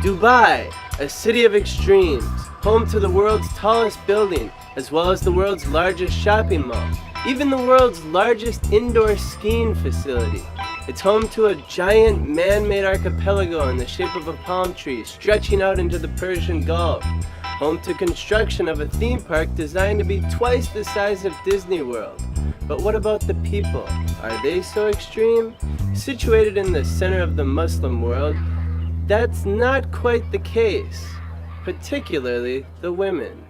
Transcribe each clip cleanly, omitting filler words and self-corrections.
Dubai, a city of extremes, home to the world's tallest building, as well as the world's largest shopping mall, even the world's largest indoor skiing facility. It's home to a giant man-made archipelago in the shape of a palm tree stretching out into the Persian Gulf. Home to construction of a theme park designed to be twice the size of Disney World. But what about the people? Are they so extreme? Situated in the center of the Muslim world, that's not quite the case, particularly the women.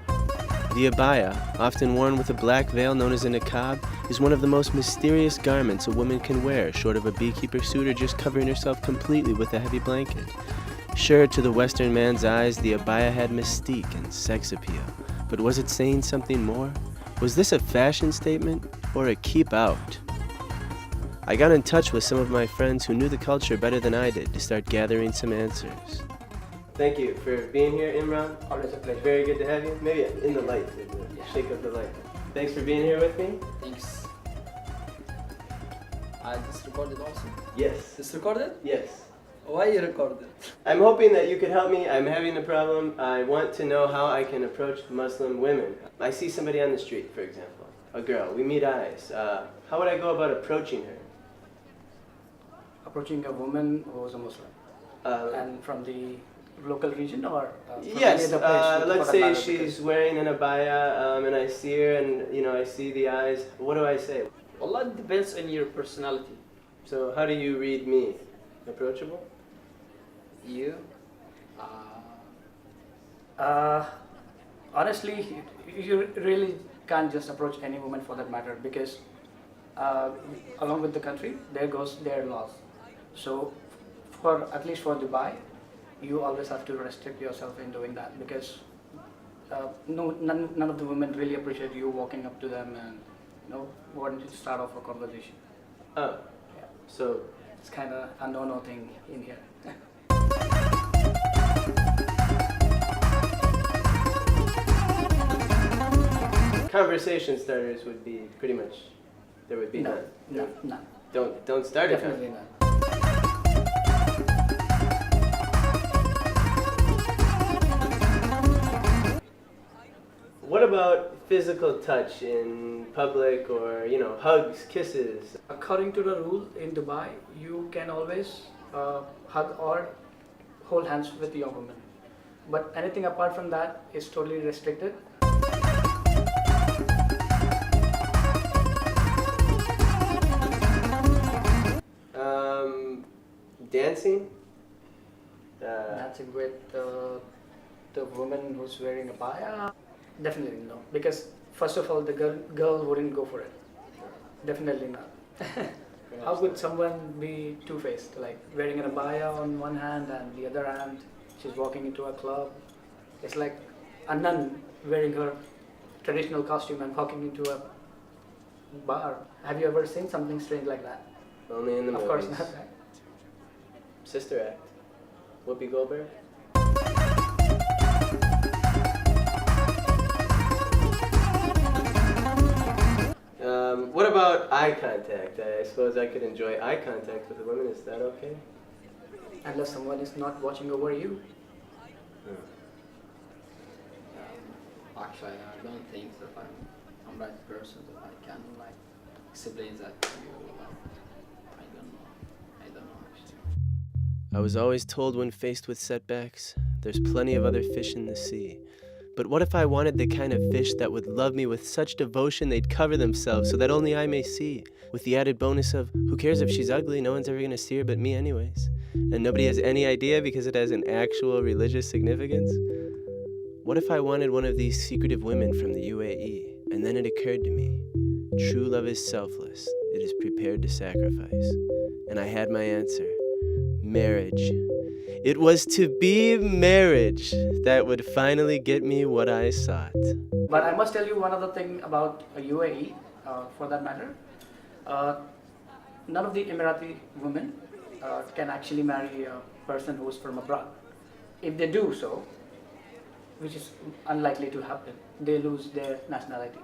The abaya, often worn with a black veil known as a niqab, is one of the most mysterious garments a woman can wear, short of a beekeeper suit or just covering herself completely with a heavy blanket. Sure, to the Western man's eyes, the abaya had mystique and sex appeal. But was it saying something more? Was this a fashion statement or a keep out? I got in touch with some of my friends who knew the culture better than I did to start gathering some answers. Thank you for being here, Imran. Always a pleasure. Very good to have you. Maybe in the light, shake up the light. Thanks for being here with me. Thanks. I just recorded also. Yes. Just recorded? Yes. Why you recorded? I'm hoping that you could help me. I'm having a problem. I want to know how I can approach Muslim women. I see somebody on the street, for example, a girl. We meet eyes. How would I go about approaching her? Approaching a woman who is a Muslim. And from the local region or from yes, any other place? let's say she's wearing an abaya and I see her and I see the eyes. What do I say? Allah, it depends on your personality. So how do you read me? Approachable? You? Honestly, you really can't just approach any woman for that matter because along with the country, there goes their laws. So at least for Dubai, you always have to restrict yourself in doing that because none of the women really appreciate you walking up to them and wanting to start off a conversation. Oh, yeah. So it's kind of a no-no thing in here. Conversation starters would be pretty much, there would be none. None. Don't start it. Definitely none. What about physical touch in public or, hugs, kisses? According to the rule in Dubai, you can always hug or hold hands with your woman. But anything apart from that is totally restricted. Dancing? Dancing with the woman who's wearing a abaya? Definitely no, because first of all, the girl wouldn't go for it. Definitely not. How could someone be two-faced, like wearing an abaya on one hand and the other hand she's walking into a club? It's like a nun wearing her traditional costume and walking into a bar. Have you ever seen something strange like that? Only in the movies. Of course not, right? Sister Act. Whoopi Goldberg. What about eye contact? I suppose I could enjoy eye contact with a woman. Is that okay? Unless someone is not watching over you. Actually, I don't think that I'm the right person that I can explain that to you. I don't know actually. I was always told when faced with setbacks, there's plenty of other fish in the sea. But what if I wanted the kind of fish that would love me with such devotion they'd cover themselves so that only I may see, with the added bonus of, who cares if she's ugly, no one's ever gonna see her but me anyways. And nobody has any idea because it has an actual religious significance? What if I wanted one of these secretive women from the UAE? And then it occurred to me, true love is selfless, it is prepared to sacrifice. And I had my answer, marriage. It was to be marriage that would finally get me what I sought. But I must tell you one other thing about UAE, for that matter. None of the Emirati women can actually marry a person who is from abroad. If they do so, which is unlikely to happen, they lose their nationality.